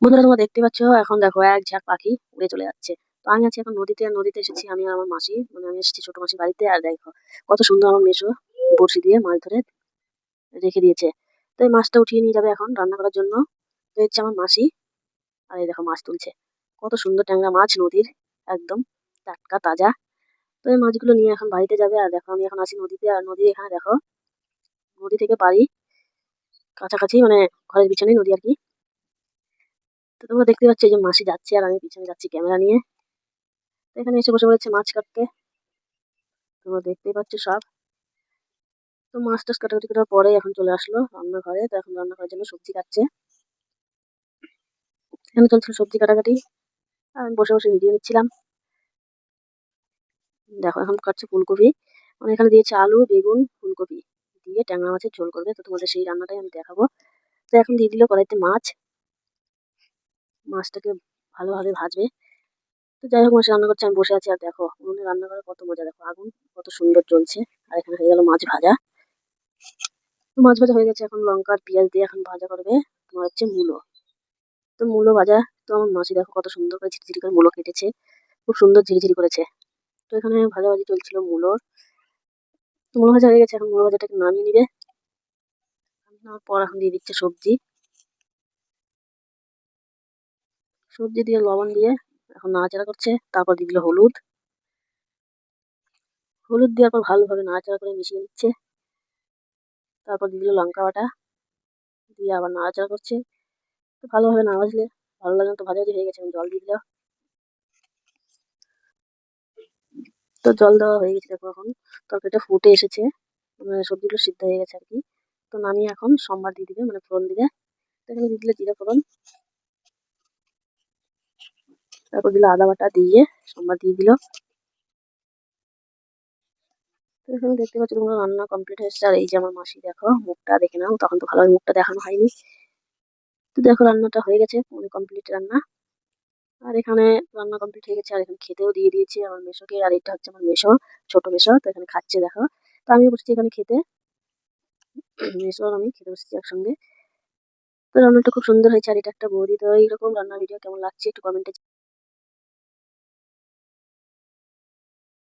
বন্ধুরা তোমরা দেখতে পাচ্ছ এখন দেখো এক ঝাঁক পাখি উড়ে চলে যাচ্ছে। তো আমি আছি এখন নদীতে, আর নদীতে এসেছি আমি আর আমার মাসি, মানে আমি এসেছি ছোট মাসির বাড়িতে। আর দেখো কত সুন্দর আমার মেসো বড়শি দিয়ে মাছ ধরে রেখে দিয়েছে। তো এই মাছটা উঠিয়ে নিয়ে যাবে এখন রান্না করার জন্য। তো হচ্ছে আমার মাসি, আর এই দেখো মাছ তুলছে। কত সুন্দর ট্যাংরা মাছ নদীর, একদম টাটকা তাজা। তো এই মাছগুলো নিয়ে এখন বাড়িতে যাবে। আর দেখো আমি এখন আছি নদীতে, আর নদী এখানে দেখো, নদী থেকে বাড়ি কাছাকাছি, মানে ঘরের পিছনেই নদী আর কি। তো তোমরা দেখতে পাচ্ছ এই যে মাসি যাচ্ছে আর আমি পিছনে যাচ্ছি ক্যামেরা নিয়ে। তো এখানে এসে বসে পড়েছে মাছ কাটতে, তোমরা দেখতেই পাচ্ছ সব। তো মাছ টাছ কাটাকুটি করার পরে এখন চলে আসলো রান্নাঘরে। তো এখন রান্না করার জন্য সবজি কাটছে, এখানে চলছিল সবজি কাটাকাটি। আর আমি বসে বসে ভিডিও নিচ্ছিলাম। দেখো এখন কাটছে ফুলকপি, মানে এখানে দিয়েছে আলু বেগুন ফুলকপি দিয়ে ট্যাংরা মাছের ঝোল করবে। তো তোমাদের সেই রান্নাটাই আমি দেখাবো। তো এখন দিয়ে দিল কড়াইতে মাছ, মাছটাকে ভালোভাবে ভাজবে। তো যাই হোক মাছ রান্না করছে, আমি বসে আছি। আর দেখো উনুনে রান্না করার কত মজা, দেখো আগুন কত সুন্দর জ্বলছে। আর এখানে হয়ে গেল মাছ ভাজা। তো মাছ ভাজা হয়ে গেছে, এখন লঙ্কা আর পেঁয়াজ দিয়ে এখন ভাজা করবে তোমার হচ্ছে মূলো। তো মূলো ভাজা, তো আমার মাসি দেখো কত সুন্দর করে ঝিরিঝিরি করে মূলো কেটেছে, খুব সুন্দর ঝিরিঝিরি করেছে। তো এখানে ভাজাভাজি চলছিল মূলোর। তো মূলো ভাজা হয়ে গেছে, এখন মূলো ভাজাটাকে নামিয়ে নিবে। নেওয়ার পর এখন দিয়ে দিচ্ছে সবজি, সবজি দিয়ে লবণ দিয়ে এখন নাড়াচাড়া করছে। তারপর দিয়ে দিল হলুদ, হলুদ দেওয়ার পর ভালোভাবে নাড়াচাড়া করে মিশিয়ে নিচ্ছে। তারপর দিয়ে দিল লঙ্কা বাটা, দিয়ে আবার নাড়াচাড়া করছে। তো ভালোভাবে না ভাজলে ভালো লাগে না। তো ভাজাভাজি হয়ে গেছে, এখন জল দিয়ে দিল। তো জল দেওয়া হয়ে গেছে, দেখো এখন তরকারিটা ফুটে এসেছে, মানে সবজিগুলো সিদ্ধ হয়ে গেছে আর কি। তো নামিয়ে এখন সম্বার দিয়ে দিবে, মানে ফোড়ন দিবে। তো এখানে দিয়ে দিলে জিরে ফোড়ন, তারপর দিল আদা বাটা দিয়ে সম্বার দিয়ে দিল। তো এখানে দেখতে পাচ্ছি তোমরা রান্না কমপ্লিট হয়েছে। আর এই যে আমার মাসি, দেখো মুখটা দেখে নাও, তখন তো ভালোভাবে মুখটা দেখানো হয়নি। তো দেখো রান্নাটা হয়ে গেছে, মানে কমপ্লিট রান্না। আর এখানে রান্না কমপ্লিট হয়ে গেছে, আর এখানে খেতেও দিয়ে দিয়েছি আমার মেসোকে। আর এটা হচ্ছে আমার মেসো, ছোট মেসো। তো এখানে খাচ্ছে দেখো। তো আমি বসছি এখানে খেতে, মেসো আর আমি খেতে বসেছি একসঙ্গে। তো রান্নাটা খুব সুন্দর হয়েছে। আর এটা একটা বৌদি। তো এইরকম রান্নার ভিডিও কেমন লাগছে একটু কমেন্টে